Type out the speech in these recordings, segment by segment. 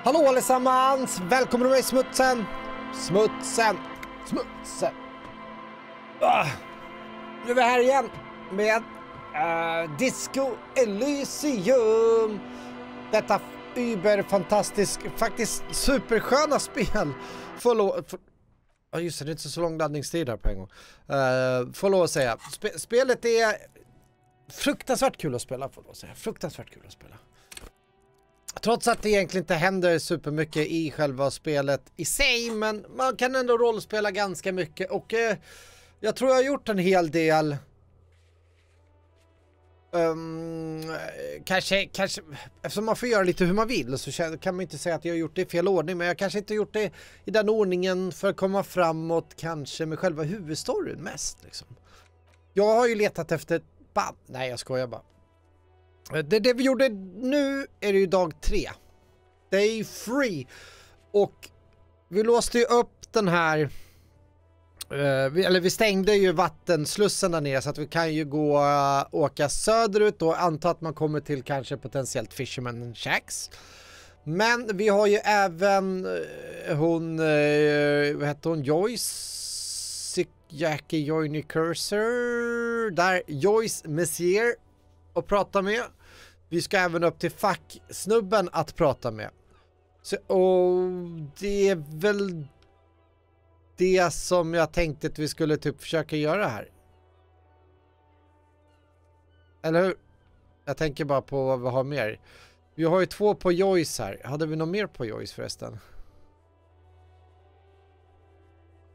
Hallå allesammans! Välkommen till mig Smutsen! Smutsen! Nu är vi här igen med Disco Elysium! Detta fantastisk, faktiskt supersköna spel. Ja just det, det är inte så lång laddningstid här på en gång. Får lov att säga. Spelet är fruktansvärt kul att spela, får lov att säga. Fruktansvärt kul att spela. Trots att det egentligen inte händer supermycket i själva spelet i sig, men man kan ändå rollspela ganska mycket och jag tror jag har gjort en hel del kanske eftersom man får göra lite hur man vill så kan man inte säga att jag har gjort det i fel ordning, men jag kanske inte gjort det i den ordningen för att komma framåt kanske med själva huvudstoryn mest liksom. Jag har ju letat efter nej jag skojar bara. Det vi gjorde nu är det ju dag 3. Day 3. Och vi låste ju upp den här vi stängde ju vattenslussen där nere så att vi kan ju åka söderut och anta att man kommer till kanske potentiellt Fisherman Shacks. Men vi har ju även vad heter hon? Jackie Joyny Cursor där Joyce Messier och prata med. Vi ska även upp till facksnubben att prata med. Så, och det är väl det som jag tänkte att vi skulle typ försöka göra här. Eller hur? Jag tänker bara på vad vi har mer. Vi har ju 2 på Joyce här. Hade vi något mer på Joyce förresten?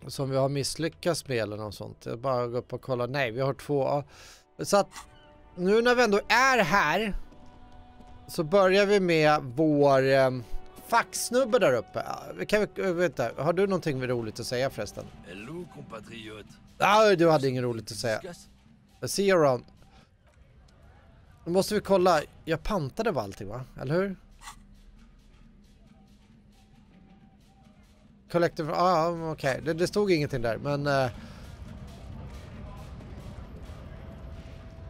Som vi har misslyckats med eller något sånt. Jag bara gå upp och kolla. Nej, vi har 2. Så att nu när vi ändå är här så börjar vi med vår facksnubbe där uppe. Vänta, har du någonting roligt att säga förresten? Hello, compatriot. Ja, du hade inget roligt att säga. See you around. Nu måste vi kolla. Jag pantade på allting, va? Eller hur? Collective... okej. Det stod ingenting där, men...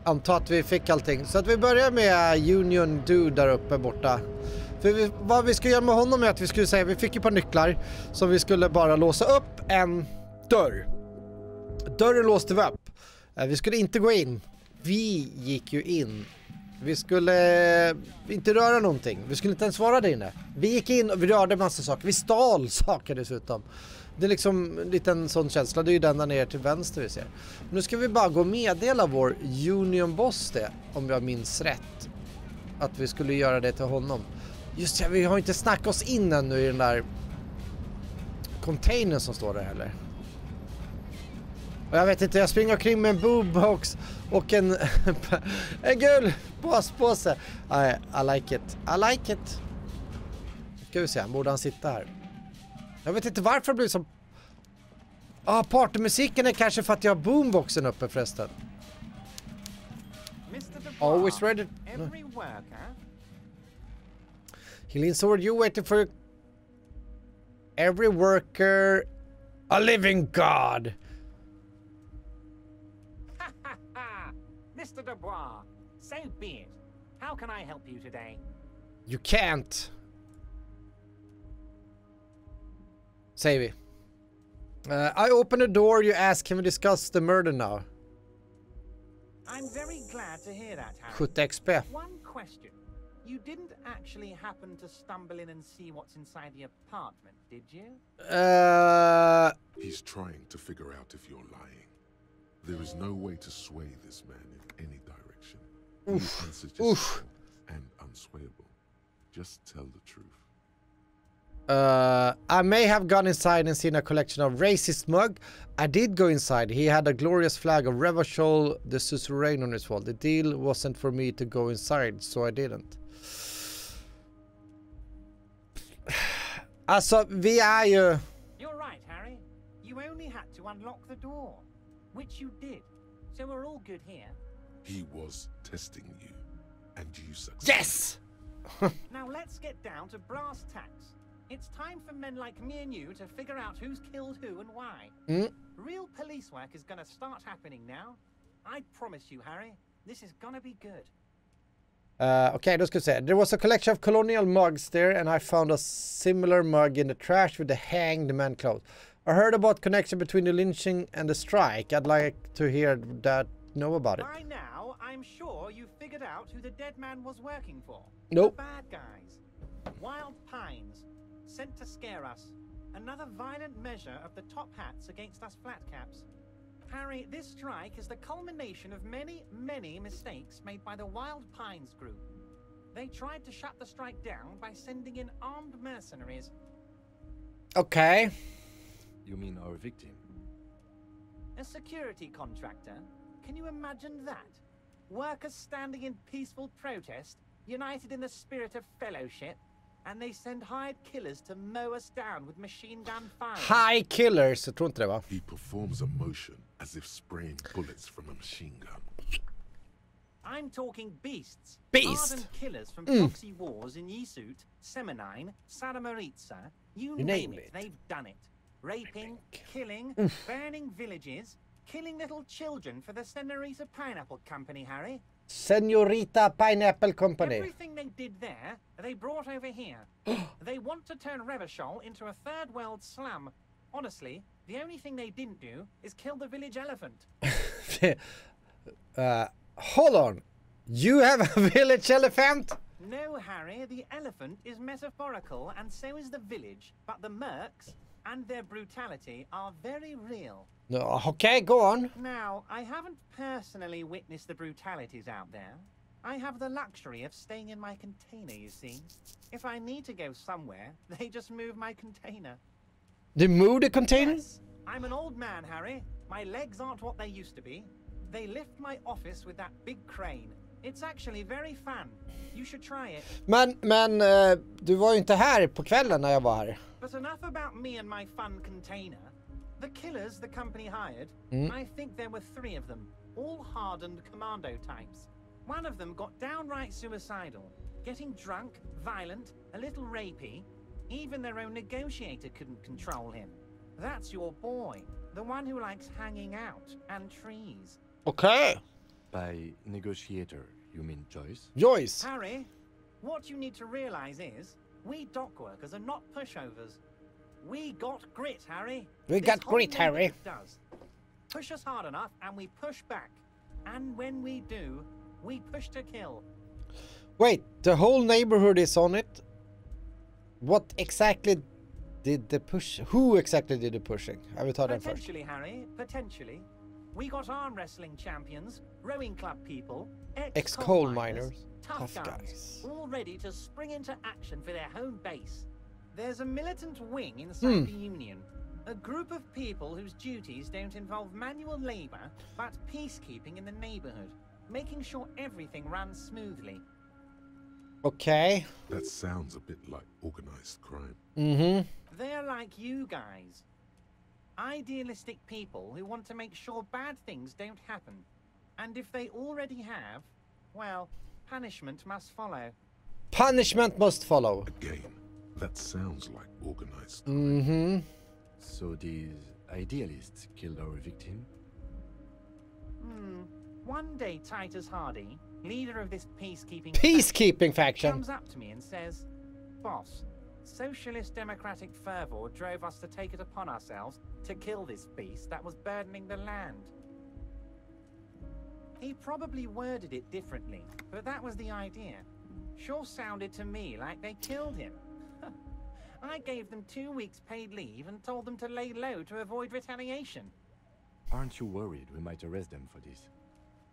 antar att vi fick allting. Så att vi börjar med Union Dude där uppe borta. För vad vi ska göra med honom är att vi skulle säga vi fick ju ett par nycklar som vi skulle bara låsa upp en dörr. Dörren låste vi upp. Vi skulle inte gå in. Vi gick ju in. Vi skulle inte röra någonting. Vi skulle inte ens vara där inne. Vi gick in och vi rörde massa saker. Vi stal saker dessutom. Det är liksom en liten sån känsla. Det är ju den där nere till vänster vi ser. Nu ska vi bara gå och meddela vår Union Boss det. Om jag minns rätt. Att vi skulle göra det till honom. Just det, vi har inte snackat oss in ännu i den där containern som står där heller. Och jag vet inte, jag springer omkring med en boombox och en gul påse. I like it. I like it. Ska vi se, borde han sitta här? Jag vet inte varför det blir så... partymusiken är kanske för att jag har boomboxen uppe förresten. Always ready. He leans over you waiting for every worker. A living god. Mr. Dubois, so be it. How can I help you today? You can't. Säger vi. I open the door, you ask, can we discuss the murder now? I'm very glad to hear that, Harry. 70 XP. One question. You didn't actually happen to stumble in and see what's inside the apartment, did you? He's trying to figure out if you're lying. There is no way to sway this man in any direction. He is unsuggestible and unswayable. Just tell the truth. I may have gone inside and seen a collection of racist mug. I did go inside. He had a glorious flag of Revachol the Suzerain on his wall. The deal wasn't for me to go inside, so I didn't. Alltså, vi är ju... You're right, Harry. You only had to unlock the door, which you did. So we're all good here. He was testing you, and you succeeded. Yes! Now let's get down to brass tacks. It's time for men like me and you to figure out who's killed who and why. Real police work is gonna start happening now. I promise you, Harry, this is gonna be good. Okay, då ska vi se. There was a collection of colonial mugs there and I found a similar mug in the trash with the hanged man clothes. I heard about connection between the lynching and the strike. I'd like to hear that, know about it. By now, I'm sure you figured out who the dead man was working for. Nope. The bad guys. Wild pines, sent to scare us. Another violent measure of the top hats against us flat caps. Harry, this strike is the culmination of many, many mistakes made by the Wild Pines group. They tried to shut the strike down by sending in armed mercenaries. Okay. You mean our victim? A security contractor? Can you imagine that? Workers standing in peaceful protest, united in the spirit of fellowship, and they send hired killers to mow us down with machine gun fire. High killers, jag tror inte det va? He performs a motion as if spraying bullets from a machine gun. I'm talking beasts. Beast. Ardent killers from proxy wars in Yisut, Semenine, Saramoritsa. You name it, they've done it. Raping, killing, burning villages, killing little children for the Senorita Pineapple Company, Harry. Senorita Pineapple Company. Everything they did there, they brought over here. They want to turn Revachol into a third world slum. Honestly, the only thing they didn't do is kill the village elephant. Hold on. You have a village elephant? No, Harry, the elephant is metaphorical and so is the village. But the mercs and their brutality are very real. No, okay, go on. Now, I haven't personally witnessed the brutalities out there. I have the luxury of staying in my container, you see. If I need to go somewhere, they just move my container. They move the container? Yes, I'm an old man, Harry. My legs aren't what they used to be. They lift my office with that big crane. It's actually very fun. You should try it. Men du var ju inte här på kvällen när jag var här. But enough about me and my fun container. The killers the company hired, I think there were 3 of them, all hardened commando types. One of them got downright suicidal, getting drunk, violent, a little rapey. Even their own negotiator couldn't control him. That's your boy, the one who likes hanging out and trees. Okay. By negotiator, you mean Joyce? Joyce. Harry, what you need to realize is, we dock workers are not pushovers. We got grit, Harry. We got grit, Harry. Does. Push us hard enough and we push back. And when we do, we push to kill. Wait, the whole neighborhood is on it? What exactly did the push? Who exactly did the pushing? I will tell them first. Potentially, Harry, potentially. We got arm wrestling champions, rowing club people, ex-coal miners, tough guys, all ready to spring into action for their home base. There's a militant wing inside the Union, a group of people whose duties don't involve manual labor, but peacekeeping in the neighborhood, making sure everything runs smoothly. Okay. That sounds a bit like organized crime. They're like you guys. Idealistic people who want to make sure bad things don't happen. And if they already have, well, punishment must follow. Punishment must follow. Again, that sounds like organized crime. So these idealists killed our victim? One day Titus Hardy, leader of this peacekeeping faction, comes up to me and says, "Boss, socialist democratic fervor drove us to take it upon ourselves to kill this beast that was burdening the land." He probably worded it differently, but that was the idea. Sure sounded to me like they killed him. I gave them 2 weeks paid leave and told them to lay low to avoid retaliation. Aren't you worried we might arrest them for this?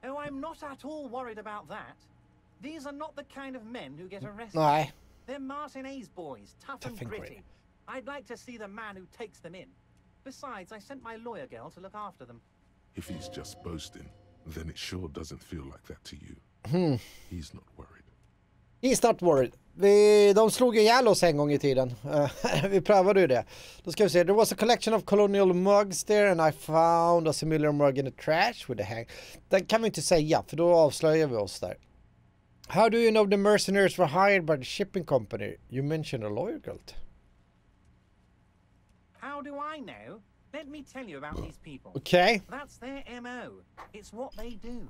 Oh, I'm not at all worried about that. These are not the kind of men who get arrested. Nej. They're Martin A's boys, tough and gritty. I'd like to see the man who takes them in. Besides, I sent my lawyer girl to look after them. If he's just boasting, then it sure doesn't feel like that to you. He's not worried. He's not worried. De slog ihjäl oss en gång i tiden. Vi prövade ju det. Då ska vi se. There was a collection of colonial mugs there and I found a similar mug in the trash with a hang. Den kan vi inte säga för då avslöjar vi oss där. How do you know the mercenaries were hired by the shipping company? You mentioned a lawyer girl. How do I know? Let me tell you about these people. Okay. That's their MO. It's what they do.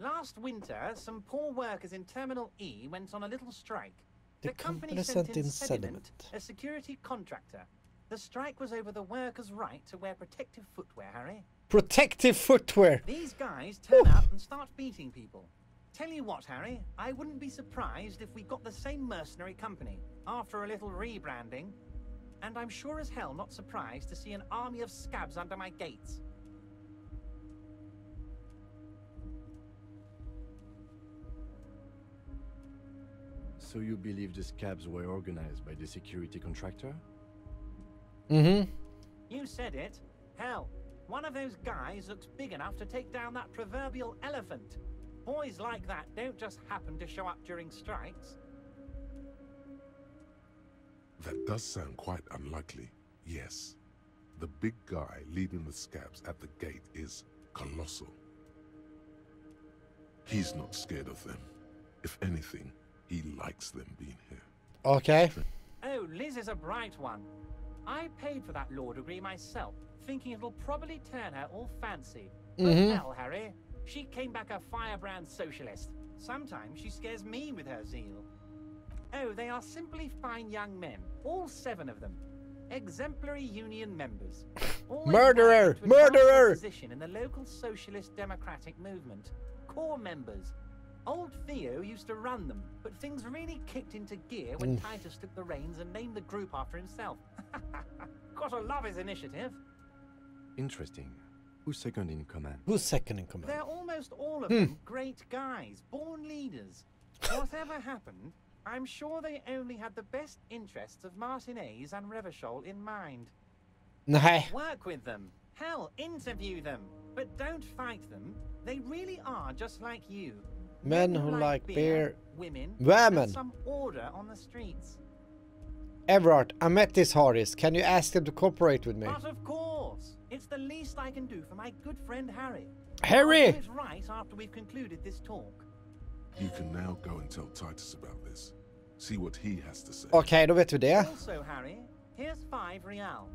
Last winter, some poor workers in Terminal E went on a little strike. The company sent in sediment. A security contractor. The strike was over the workers' right to wear protective footwear, Harry. Protective footwear. These guys turn up and start beating people. Tell you what, Harry, I wouldn't be surprised if we got the same mercenary company after a little rebranding. And I'm sure as hell not surprised to see an army of scabs under my gates. So you believe the scabs were organized by the security contractor? Mm-hmm. You said it. Hell, one of those guys looks big enough to take down that proverbial elephant. Boys like that don't just happen to show up during strikes. That does sound quite unlikely, yes. The big guy leading the scabs at the gate is colossal. He's not scared of them. If anything, he likes them being here. Okay. Oh, Liz is a bright one. I paid for that law degree myself, thinking it'll probably turn her all fancy. But hell, Harry, she came back a firebrand socialist. Sometimes she scares me with her zeal. Oh, they are simply fine young men, all 7 of them. Exemplary union members. Murderer! Murderer! Position in the local socialist democratic movement. Core members. Old Theo used to run them, but things really kicked into gear when Titus took the reins and named the group after himself. Gotta love his initiative. Interesting. Who's second in command? Who's second in command? They're almost all of them great guys, born leaders. Whatever happened, I'm sure they only had the best interests of Martinez and Revachol in mind. Nej. Work with them. Hell, interview them. But don't fight them. They really are just like you. Men who like beer, women, women. and some order on the streets. Everard, I met this Harris. Can you ask them to cooperate with me? But of course. It's the least I can do for my good friend Harry. Harry! I'll do it right after we've concluded this talk. You can now go and tell Titus about this. See what he has to say. Okej, då vet vi det. Also, Harry, here's 5 real.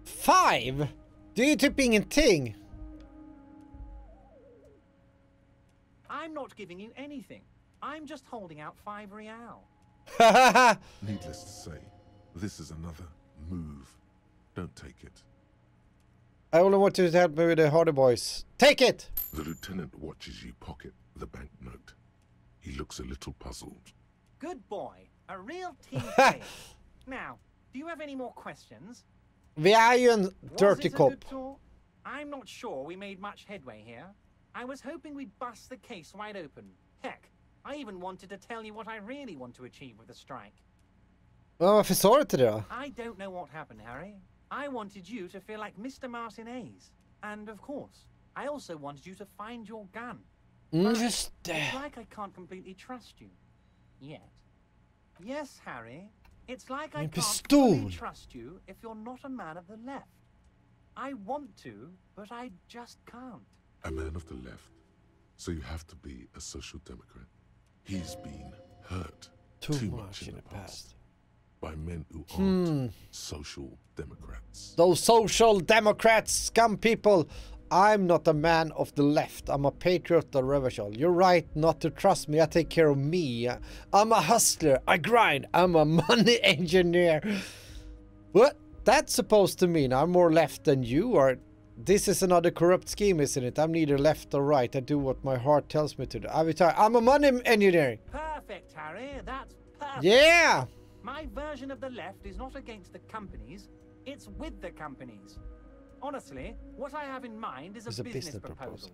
5? Det är ju typ ingenting. I'm not giving you anything. I'm just holding out 5 real. Needless to say, this is another move. Don't take it. I only want you to help me with the Hardy Boys. Take it! The lieutenant watches you pocket the banknote. He looks a little puzzled. Good boy. A real team player. Now, do you have any more questions? Vi är ju en dirty Was it a cop. good talk? I'm not sure we made much headway here. I was hoping we'd bust the case wide open. Heck, I even wanted to tell you what I really want to achieve with the strike. Ja, varför sa du inte det då? I don't know what happened, Harry. I wanted you to feel like Mr. Martinez. And of course, I also wanted you to find your gun. Just It's det. like I can't completely trust you. Yet. Yes, Harry. It's like I Min can't fully pistol. trust you if you're not a man of the left. I want to, but I just can't. A man of the left. So you have to be a social democrat. He's been hurt Too much in the past. by men who aren't social democrats. Those social democrats, scum people. I'm not a man of the left. I'm a patriot of Revachol. You're right not to trust me. I take care of me. I'm a hustler. I grind. I'm a money engineer. What? That's supposed to mean I'm more left than you are. This is another corrupt scheme, isn't it? I'm neither left or right. I do what my heart tells me to do. I'm a money engineer. Perfect, Harry. That's perfect. Yeah. My version of the left is not against the companies. It's with the companies. Honestly, what I have in mind is a business proposal.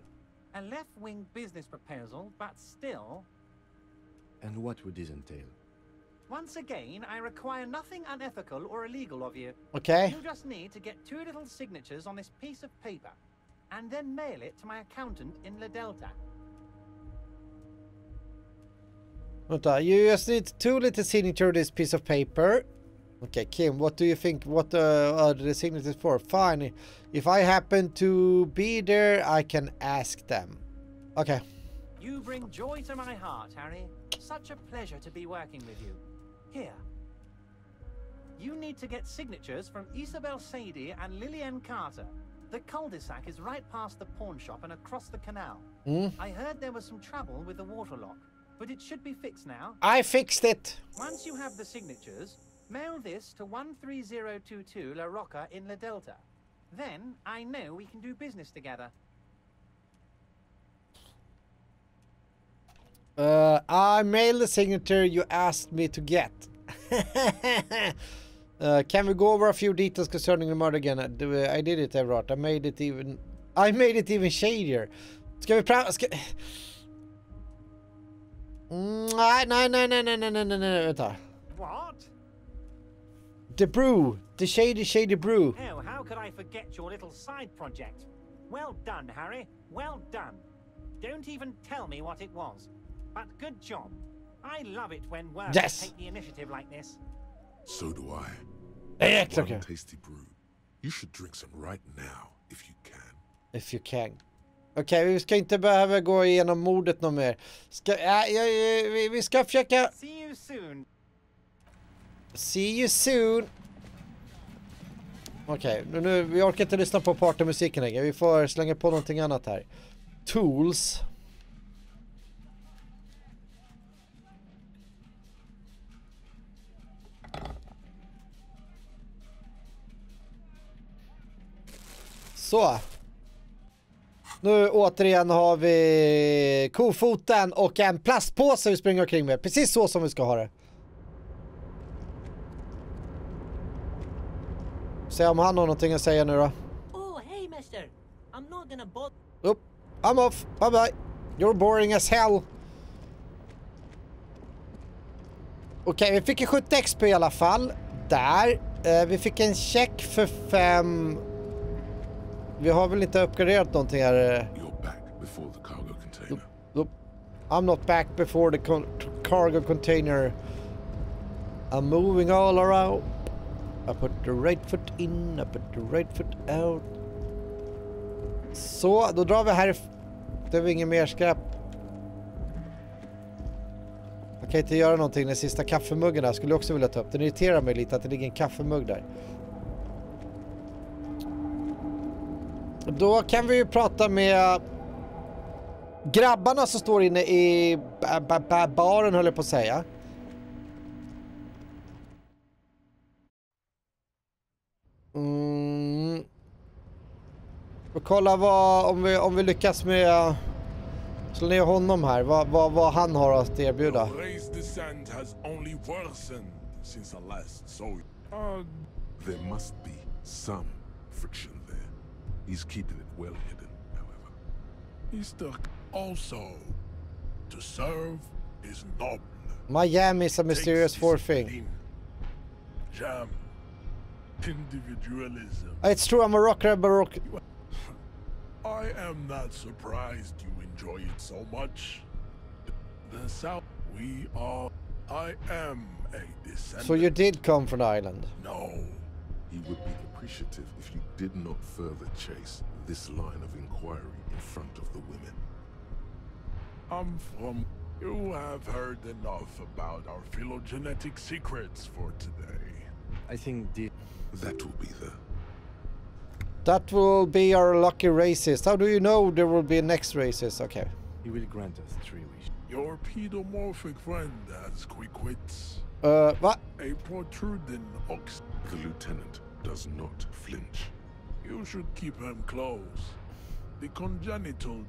A left-wing business proposal, but still... And what would this entail? Once again, I require nothing unethical or illegal of you. Okay. You just need to get 2 little signatures on this piece of paper, and then mail it to my accountant in La Delta. Vänta, you just need 2 little signature on this piece of paper. Okay, Kim, what do you think? What are the signatures for? Fine. If I happen to be there, I can ask them. Okay. You bring joy to my heart, Harry. Such a pleasure to be working with you. Here. You need to get signatures from Isabel Sadie and Lillian Carter. The cul-de-sac is right past the pawn shop and across the canal. I heard there was some trouble with the water lock, but it should be fixed now. I fixed it. Once you have the signatures, mail this to 13022 La Rocca in La Delta. Then I know we can do business together. I mailed the signature you asked me to get. Can we go over a few details concerning the murder again? I did it, Everard. I made it even shadier. Ska vi prata... Nej, vänta. What? The brew. The shady brew. Oh, how could I forget your little side project? Well done, Harry. Well done. Don't even tell me what it was. But good job. I love it when workers take the initiative like this. So do I. Yes, One okay. tasty brew. You should drink some right now, if you can. If you can. Okej, vi ska inte behöva gå igenom mordet någon mer. Vi ska försöka... See you soon. See you soon. Okej, nu vi orkar inte lyssna på partymusiken längre. Vi får slänga på någonting annat här. Tools. Så. Nu återigen har vi kofoten och en plastpåse vi springer omkring med. Precis så som vi ska ha det. Se om han har någonting att säga nu då. Oh, hey, mister. I'm not gonna bother. Upp. I'm off. Bye bye. You're boring as hell. Okej, vi fick en 70 XP i alla fall. Där. Vi fick en check för 5. Vi har väl inte uppgraderat någonting här. You're back before the cargo container. I'm not back before the cargo container. I'm moving all around. I put the right foot in, I put the right foot out. Så, då drar vi här. Det är ingen mer skräp. Jag kan inte göra någonting. Den sista kaffemuggen här skulle jag också vilja ta upp. Den irriterar mig lite att det ligger en kaffemugg där. Då kan vi ju prata med grabbarna som står inne i baren, höll jag på att säga. Och kolla om vi lyckas med slå ner honom här. Vad han har att erbjuda. There must be some friction there. He's keeping it well hidden, however. He's stuck also to serve is noble. Miami is a mysterious fourth thing. Jam. Individualism. It's true, I'm a rocker, baroque. I am not surprised you enjoy it so much. The South, we are. I am a descendant. So you did come from the island? No. He would be appreciative if you did not further chase this line of inquiry in front of the women. I'm from... You have heard enough about our phylogenetic secrets for today. I think That will be the... That will be our lucky races. How do you know there will be next races? Okay. he will grant us 3 wishes. Your pedomorphic friend has quick wits. What? A protruding ox. The lieutenant does not flinch. You should keep him close. The congenital...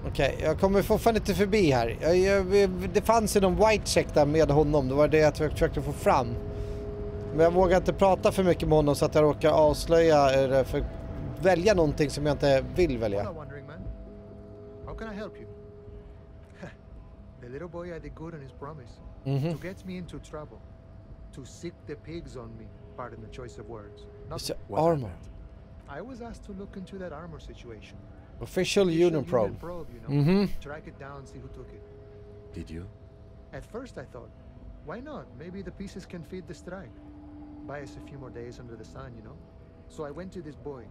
Okej, jag kommer fortfarande inte förbi här. Det fanns ju någon white check där med honom. Det var det jag försökte få fram. Men jag vågar inte prata för mycket med honom så att jag råkar avslöja eller välja någonting som jag inte vill välja. Hello, wandering man. How can I help you? The little boy had a good on his promise. To get me into trouble. To sick the pigs on me. Pardon the choice of words. It's armor. I was asked to look into that armor situation. Official Union probe. You know, track it down, see who took it. Did you? At first I thought, why not? Maybe the pieces can feed the strike. Buy us a few more days under the sun, you know? So I went to this boy.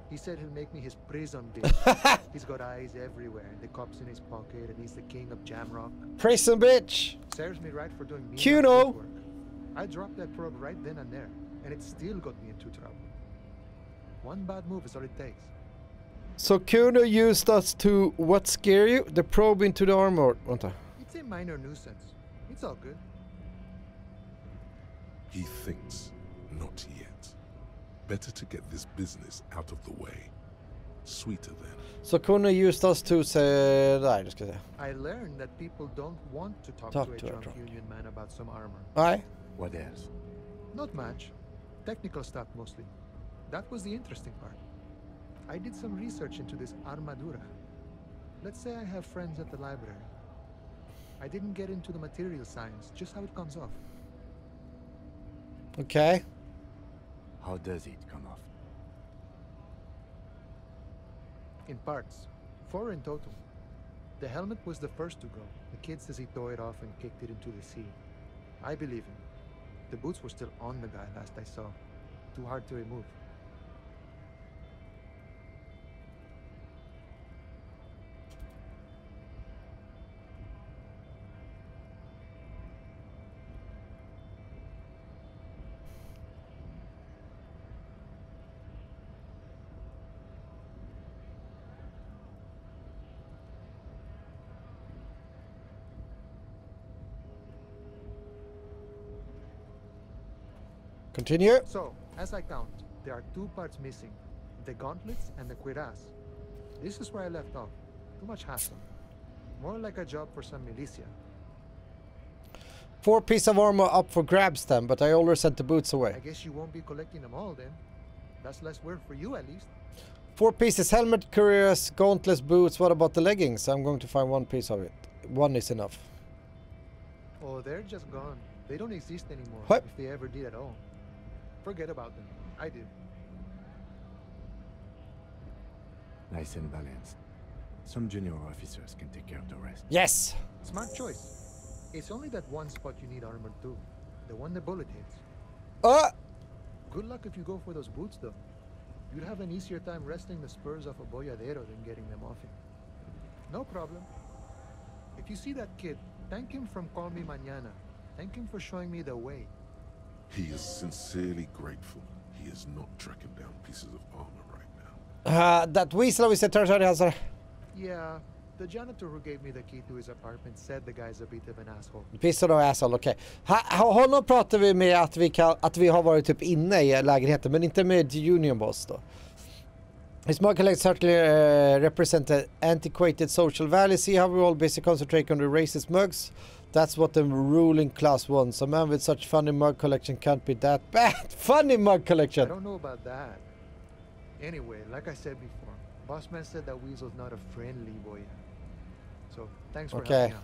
He said he'll make me his prison bitch. He's got eyes everywhere, the cops in his pocket, and he's the king of Jamrock. Prison bitch! Serves me right for doing Kuno! work. I dropped that probe right then and there, and it still got me into trouble. One bad move is all it takes. So Kuno used us to what scare you? The probe into the armor. Vänta. It's a minor nuisance. It's all good. He thinks, not yet. Better to get this business out of the way. Sweeter then. Så Kuno used us to say... Där, ska jag säga. I learned that people don't want to talk to a drunk union man about some armor. Nej. What else? Not much. Technical stuff mostly. That was the interesting part. I did some research into this armadura. Let's say I have friends at the library. I didn't get into the material science, just how it comes off. Okay. How does it come off? In parts. 4 in total. The helmet was the first to go. The kid says he tore it off and kicked it into the sea. I believe him. The boots were still on the guy last I saw. Too hard to remove. Continue. So, as I count, there are 2 parts missing. The gauntlets and the cuirass. This is where I left off. Too much hassle. More like a job for some militia. 4 pieces of armor up for grabs then, but I already sent the boots away. I guess you won't be collecting them all then. That's less work for you at least. 4 pieces, helmet, cuirass, gauntlets, boots. What about the leggings? I'm going to find 1 piece of it. 1 is enough. Oh, they're just gone. They don't exist anymore. What? If they ever did at all. Forget about them. I did. Nice and balanced. Some junior officers can take care of the rest. Yes! Smart choice. It's only that one spot you need armor too. The one the bullet hits. Good luck if you go for those boots though. You'd have an easier time wresting the spurs off a boyadero than getting them off him. No problem. If you see that kid, thank him from Call Me Mañana. Thank him for showing me the way. He is sincerely grateful he is not tracking down pieces of armor right now. That weasel is a tertiary hazard. Yeah, the janitor who gave me the key to his apartment said the guy's a bit of an asshole. Piece of asshole, okej. Honom pratar vi med att vi har varit typ inne i lägenheten, men inte med Union Boss då. His mug collects certainly represent an antiquated social value. See how we all basically concentrate on the racist mugs? That's what the ruling class wants. A man with such funny mug collection can't be that bad. Funny mug collection! I don't know about that. Anyway, like I said before, Bossman said that Weasel's not a friendly boy. So, thanks for helping out.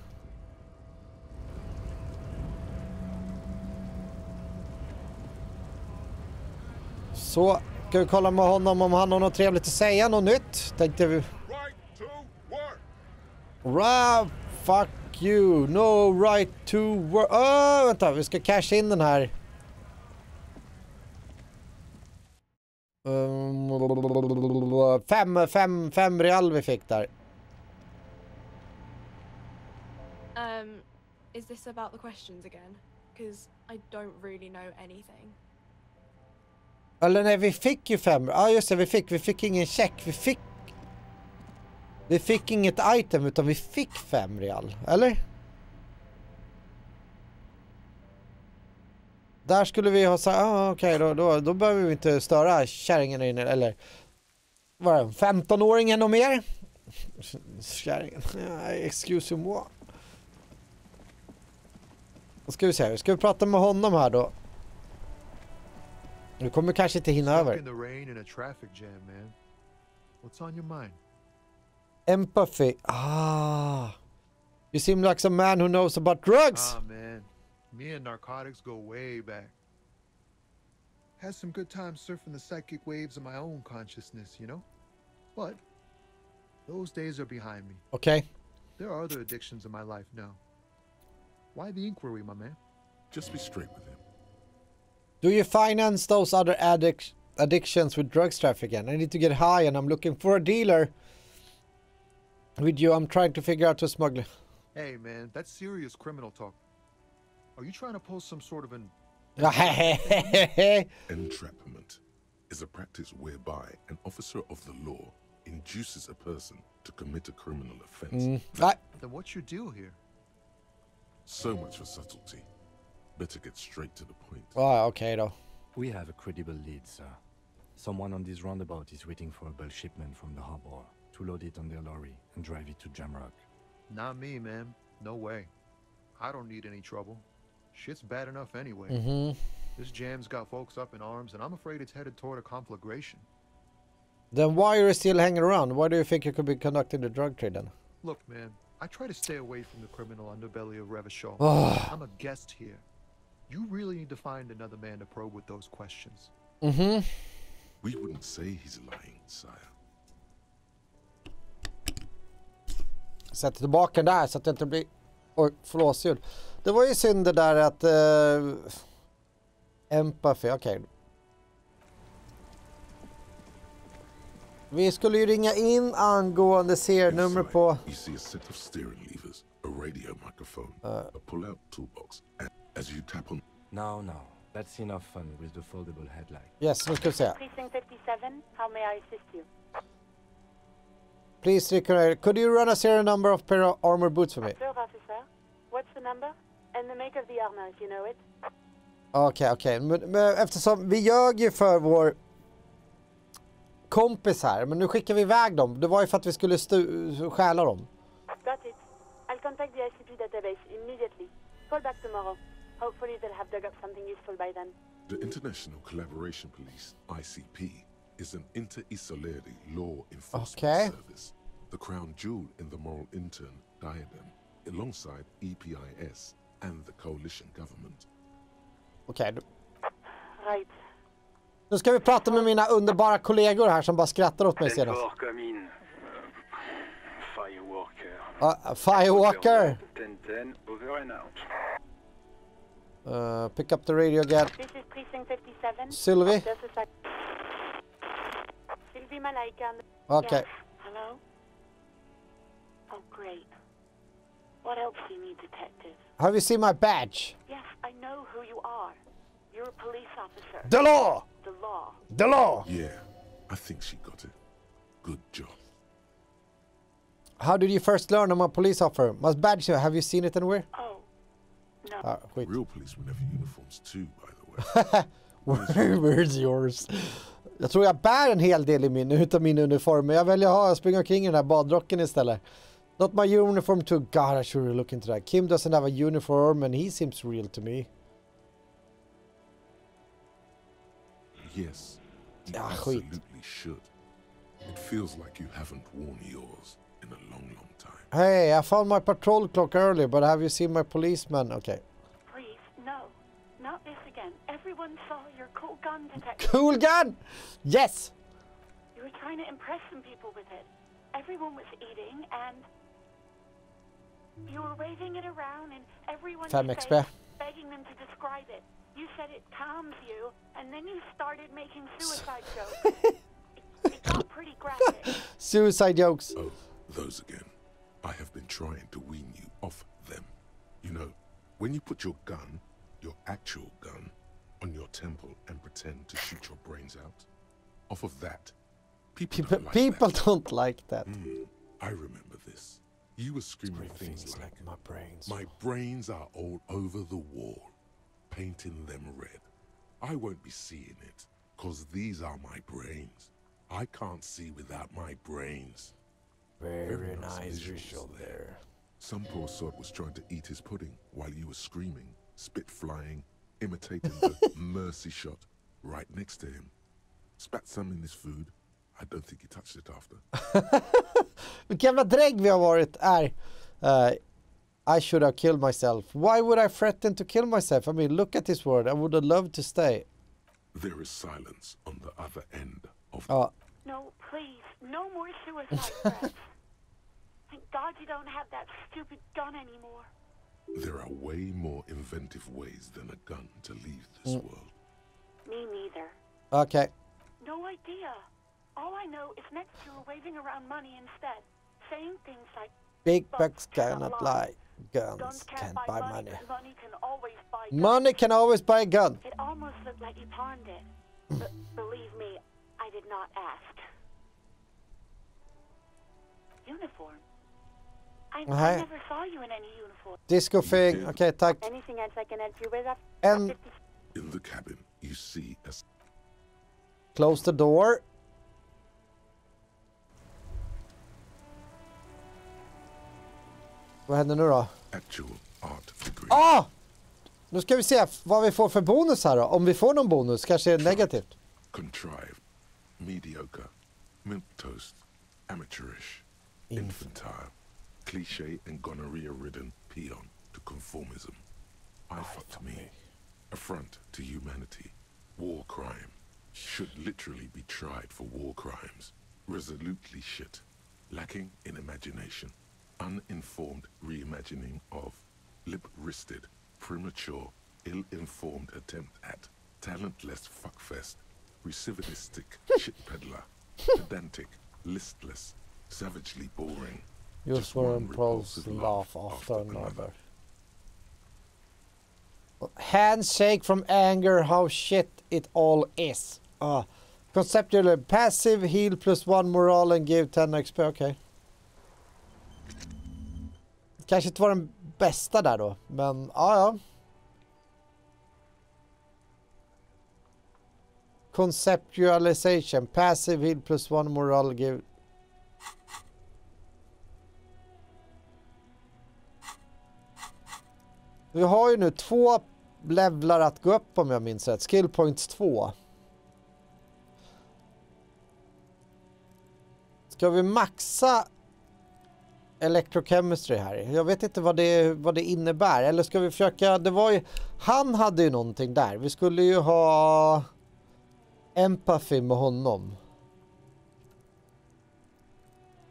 Så, ska vi kolla med honom om han har något trevligt att säga, något nytt? Tänkte vi... Right to work! Fuck you, no right to work. Vänta, vi ska casha in den här. 5 real vi fick där. Is this about the questions again? Because I don't really know anything. Eller nej, vi fick ju 5. Ja just det, vi fick ingen check. Vi fick inget item utan vi fick 5 real, eller? Där skulle vi ha sagt, okej, då behöver vi inte störa kärringen inne, eller vad är det, 15-åringen och mer? Kärringen, excuse me. Ska vi se, ska vi prata med honom här då? Du kommer kanske inte hinna över. Empathy. You seem like some man who knows about drugs. Man. Me and narcotics go way back. Had some good times surfing the psychic waves of my own consciousness, you know? But those days are behind me. Okay. There are other addictions in my life now. Why the inquiry, my man? Just be straight with him. Do you finance those other addictions with drugs trafficking? I need to get high and I'm looking for a dealer. With you, I'm trying to figure out to smuggle. Hey man, that's serious criminal talk. Are you trying to pull some sort of an... Entrapment. is a practice whereby an officer of the law induces a person to commit a criminal offense. Then what's your deal here? So much for subtlety. Better get straight to the point. Okej då. We have a credible lead, sir. Someone on this roundabout is waiting for a bulk shipment from the harbor to load it on their lorry and drive it to Jamrock. Not me, man. No way. I don't need any trouble. Shit's bad enough anyway. This jam's got folks up in arms, and I'm afraid it's headed toward a conflagration. Then why are you still hanging around? Why do you think you could be conducting the drug trade then? Look, man, I try to stay away from the criminal underbelly of Revachol. I'm a guest here. You really need to find another man to probe with those questions. We wouldn't say he's lying, sire. Sätt tillbaka den där så att det inte blir... Oj, flåsljud. Det var ju synd det där att... Empathy, okej. Vi skulle ju ringa in angående serienummer på... You see a set of steering levers, a radio microphone, a pull-out toolbox, and as you tap on... No. That's enough fun with the foldable headlight. Yes, nu ska vi se. Precinct 57, how may I assist you? Please reconnect. Could you run a serial number of pair of armor boots for me? Sure, officer. What's the number? And the make of the armor, if you know it. Okej. Men eftersom vi ljög ju för vår kompis här, men nu skickar vi iväg dem. Det var ju för att vi skulle stjäla dem. Got it. I'll contact the ICP database immediately. Call back tomorrow. Hopefully they'll have dug up something useful by then. The International Collaboration Police, ICP, is an inter-isolering law enforcement service. The crown jewel in the moral intern diadem, alongside EPIS and the coalition government. Okej. Right. Nu ska vi prata med mina underbara kollegor här som bara skrattar åt mig senast. Firewalker. Pick up the radio again. This is Precinct 57. Sylvie. Sylvie Malaika. Okay. Yes. Hello? Oh, great. What else do you need, detective? Have you seen my badge? Yes, I know who you are. You're a police officer. The law! The law. The law! Yeah, I think she got it. Good job. How did you first learn I'm a police officer? My badge, have you seen it anywhere? Oh, no. Real police would have uniforms too, by the way. Where's yours? Jag tror jag bär en hel del utav min uniform, men jag väljer att springa omkring i den här badrocken istället. Not my uniform too. God, I should look into that. Kim doesn't have a uniform and he seems real to me. Yes, you absolutely should. It feels like you haven't worn yours in a long, long time. Hey, I found my patrol clock earlier, but have you seen my policeman? Okay. Please, no. Not this again. Everyone saw your cool gun, detective. Cool gun! Yes! You were trying to impress some people with it. Everyone was eating and you were waving it around and everyone was begging them to describe it. You said it calms you and then you started making suicide jokes. It got pretty graphic. Suicide jokes. Oh, those again. I have been trying to wean you off them. You know, when you put your gun, your actual gun, on your temple and pretend to shoot your brains out, off of that, people don't like that. I remember this. You were screaming things like, my brains are all over the wall, painting them red. I won't be seeing it, cause these are my brains. I can't see without my brains. Very nice visual there. Some poor sod was trying to eat his pudding while you were screaming, spit flying, imitating the mercy shot right next to him. Spat some in his food. I don't think he touched it after. Vilken jävla drägg vi har varit I should have killed myself. Why would I threaten to kill myself? I mean, look at this word. I would have loved to stay. There is silence on the other end of No, please. No more suicide threats. Thank God you don't have that stupid gun anymore. There are way more inventive ways than a gun to leave this world. Me neither. Okay. No idea. All I know is next you were waving around money instead, saying things like, big bucks cannot lie. Guns can't buy money. Money can always buy guns. Money can always buy a gun. It almost looked like you pawned it. Believe me, I did not ask. Uniform? I never saw you in any uniform. Disco thing. Okej, tack. Anything else I can help you with? And In the cabin, you see a close the door. Vad händer nu då? actual art degree. Ah! Nu ska vi se vad vi får för bonus här då. Om vi får någon bonus, kanske är negativt. Contrived, mediocre, milquetoast, amateurish, infantile, cliché and gonorrhea-ridden peon to conformism. I fucked me. Affront to humanity. War crime. Should literally be tried for war crimes. Resolutely shit. Lacking in imagination. Uninformed reimagining of. Lip-wristed. Premature. Ill-informed attempt at. Talentless fuckfest. Recidivistic shit peddler. Pedantic. Listless. Savagely boring. Just for impulsive laugh after another. Handshake from anger, how shit it all is. Conceptually passive, heal +1 moral and give 10 XP, okej. Kanske inte var den bästa där då, men ja. Conceptualization, passive, heal +1 moral, give... Vi har ju nu 2 levlar att gå upp om jag minns rätt. Skill points 2. Ska vi maxa electrochemistry här? Jag vet inte vad det innebär. Eller ska vi försöka... Det var ju... Han hade ju någonting där. Vi skulle ju ha empathy med honom.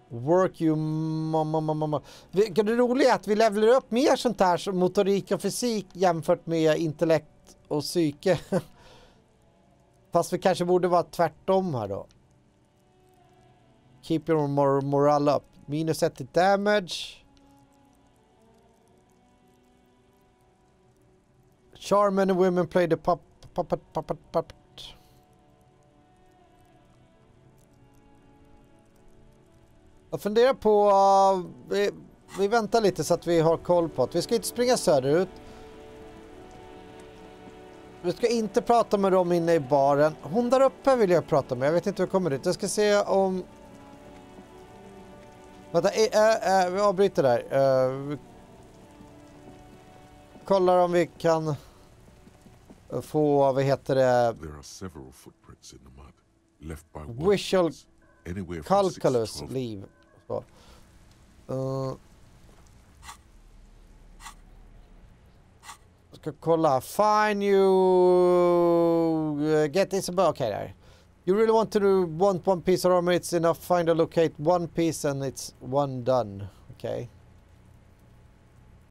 Work you mamma. Det roliga är att vi levlar upp mer sånt här som motorik och fysik jämfört med intellekt och psyke. Fast vi kanske borde vara tvärtom här då. Keep your moral up. -1 i damage. Charm and women play the puppet. Jag funderar på... vi väntar lite så att vi har koll på att vi ska inte springa söderut. Vi ska inte prata med dem inne i baren. Hon där uppe vill jag prata med. Jag vet inte hur jag kommer dit. Jag ska se om... Vänta, vi avbryter där. Vi kollar om vi kan få, vad heter det? There are several footprints in the mud left by Visual anywhere from calculus 6 to 12. leave. Så. Jag ska kolla. Fine you get this about. Okay there. You really want one piece of armor, it's enough. Find or locate one piece and it's one done. Okay.